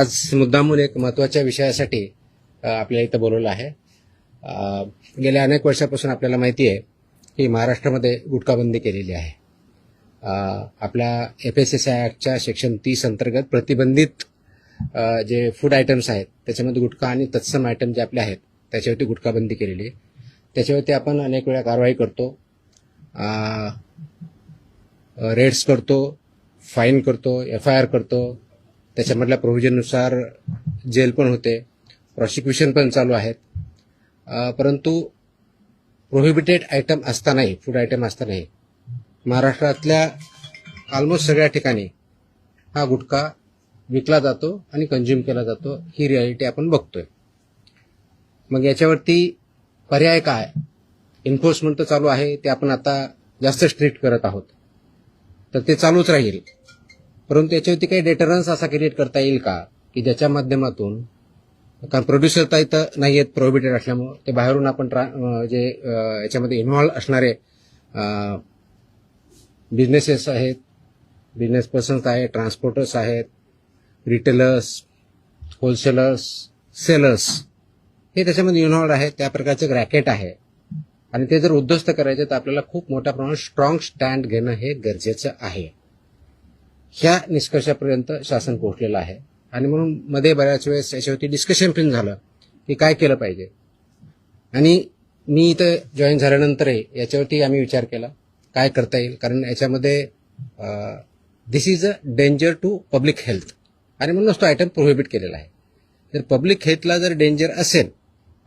आज मुद्दामून एक महत्त्वाच्या विषयासाठी आपल्याला इथं बोलवलं आहे. गेल्या अनेक वर्षापासून आपल्याला माहिती आहे की महाराष्ट्रामध्ये गुटखाबंदी केलेली आहे. आपल्या FSSAI ॲक्टच्या सेक्शन 30 अंतर्गत प्रतिबंधित जे फूड आयटम्स आहेत त्याच्यामध्ये गुटखा आणि तत्सम आयटम जे आपले आहेत त्याच्यावरती गुटखाबंदी केलेली आहे. त्याच्यावरती आपण अनेक वेळा कारवाई करतो, रेड्स करतो, फाईन करतो, FIR करतो. त्याच्यामधल्या प्रोव्हिजननुसार जेल पण होते, प्रॉसिक्युशन पण चालू आहेत. परंतु प्रोहिबिटेड आयटम असतानाही, फूड आयटम असतानाही महाराष्ट्रातल्या ऑलमोस्ट सगळ्या ठिकाणी हा गुटखा विकला जातो आणि कंझ्युम केला जातो. ही रियालिटी आपण बघतोय. मग याच्यावरती पर्याय काय? एन्फोर्समेंट तर चालू आहे, ते आपण आता जास्त स्ट्रिक्ट करत आहोत, तर ते चालूच राहील. परंतु याच्यावरती काही डेटरन्स असा क्रिएट करता येईल का की ज्याच्या माध्यमातून, कारण प्रोड्युसर तर इथं नाही आहेत प्रोहिबिटेड असल्यामुळे, ते बाहेरून आपण जे याच्यामध्ये इन्व्हॉल्व असणारे बिझनेसेस आहेत, बिझनेस पर्सन्स आहेत, ट्रान्सपोर्टर्स आहेत, रिटेलर्स, होलसेलर्स, सेलर्स, हे त्याच्यामध्ये इन्व्हॉल्व आहेत. त्या प्रकारचं रॅकेट आहे आणि ते जर उद्ध्वस्त करायचे तर आपल्याला खूप मोठ्या प्रमाणात स्ट्रॉंग स्टँड घेणं हे गरजेचं आहे. ह्या निष्कर्षापर्यंत शासन पोहोचलेलं आहे आणि म्हणून मध्ये बऱ्याच वेळेस याच्यावरती डिस्कशन पण झालं की काय केलं पाहिजे. आणि मी इथं जॉईन झाल्यानंतरही याच्यावरती आम्ही विचार केला काय करता येईल, कारण याच्यामध्ये this is a danger to public health आणि म्हणूनच तो आयटम प्रोहिबिट केलेला आहे. जर पब्लिक हेल्थला जर डेंजर असेल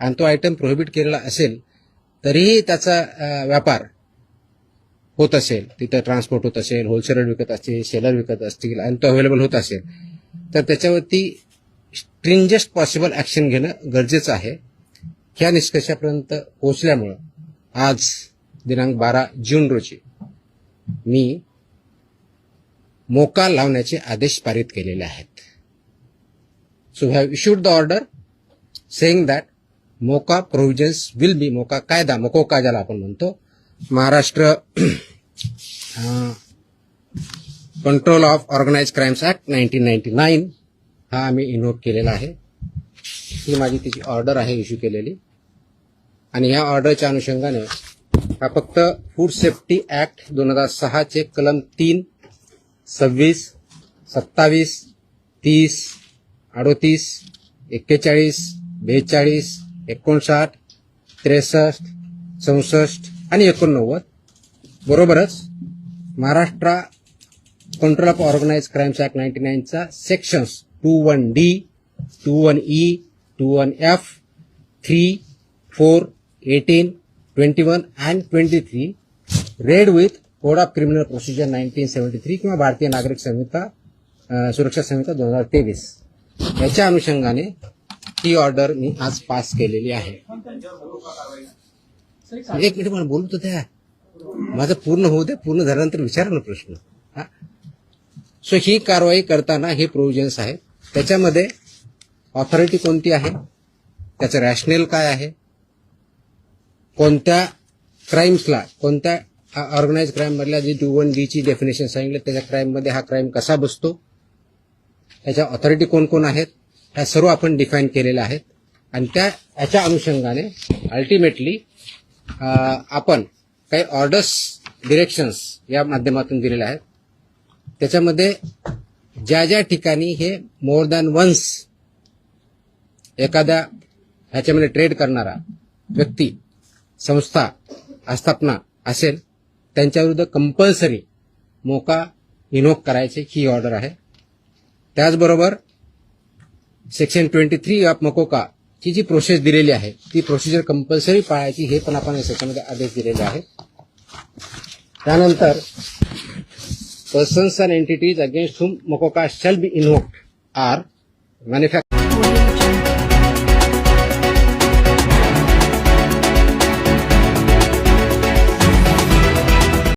आणि तो आयटम प्रोहिबिट केलेला असेल तरीही त्याचा व्यापार होत असेल, तिथं ट्रान्सपोर्ट होत असेल, होलसेलर विकत असतील, सेलर विकत असतील आणि तो अवेलेबल होत असेल, तर त्याच्यावरती स्ट्रिंजेस्ट पॉसिबल ॲक्शन घेणं गरजेचं आहे. ह्या निष्कर्षापर्यंत पोहोचल्यामुळं आज दिनांक 12 जून रोजी मी मोका लावण्याचे आदेश पारित केलेले आहेत. So we have issued the order saying that MOCA provisions will be, MOCA कायदा, मकोका ज्याला आपण म्हणतो, Maharashtra control of organise crimes act 1999 हा आम्ही इन्व्होक केलेला आहे. ही माझी तिची ऑर्डर आहे इश्यू केलेली. आणि ह्या ऑर्डरच्या अनुषंगाने हा फक्त फूड सेफ्टी ऍक्ट 2006 चे कलम 3, 26, 27, 30, 38, 41, 42, 59, 63, 64 आणि 89 बरोबरच Maharashtra control of organise crimes act 99 चा sections 21D, 21E, 21F, 3, 4, 18, 21 and 23 read with code of criminal procedure 1973 किंवा भारतीय नागरिक संहिता सुरक्षा संहिता 2023 याच्या अनुषंगाने ही ऑर्डर मी आज पास केलेली आहे. एक मिनिट मला बोलतो त्या माझं पूर्ण होऊ दे, पूर्ण झाल्यानंतर विचारा ना प्रश्न. सो ही कारवाई करताना हे प्रोव्हिजन्स आहेत. त्याच्यामध्ये ऑथॉरिटी कोणती आहे, त्याचं रॅशनेल काय आहे, कोणत्या क्राईम्सला, कोणत्या ऑर्गनाइज क्राईम मधल्या जी 21D ची डेफिनेशन सांगितलं त्याच्या क्राईममध्ये हा क्राईम कसा बसतो, त्याच्या ऑथॉरिटी कोण कोण आहेत, ह्या सर्व आपण डिफाईन केलेल्या आहेत. आणि याच्या अनुषंगाने अल्टिमेटली आपण काही ऑर्डर्स, डिरेक्शन्स या माध्यमातून दिलेल्या आहेत. त्याच्यामध्ये ज्या ज्या ठिकाणी हे मोर दॅन वन्स एखाद्या ह्याच्यामध्ये ट्रेड करणारा व्यक्ती, संस्था, आस्थापना असेल त्यांच्याविरुद्ध कंपल्सरी मोका इन्व्होक करायची ही ऑर्डर आहे. त्याचबरोबर सेक्शन 23 ऑफ मकोका ची जी प्रोसेस दिलेली आहे ती प्रोसिजर कंपल्सरी पाळायची हे पण आपण या सेक्शनमध्ये आदेश दिलेले आहेत. त्यानंतर persons and entities against whom MOCOCA shall be invoked are manufacturing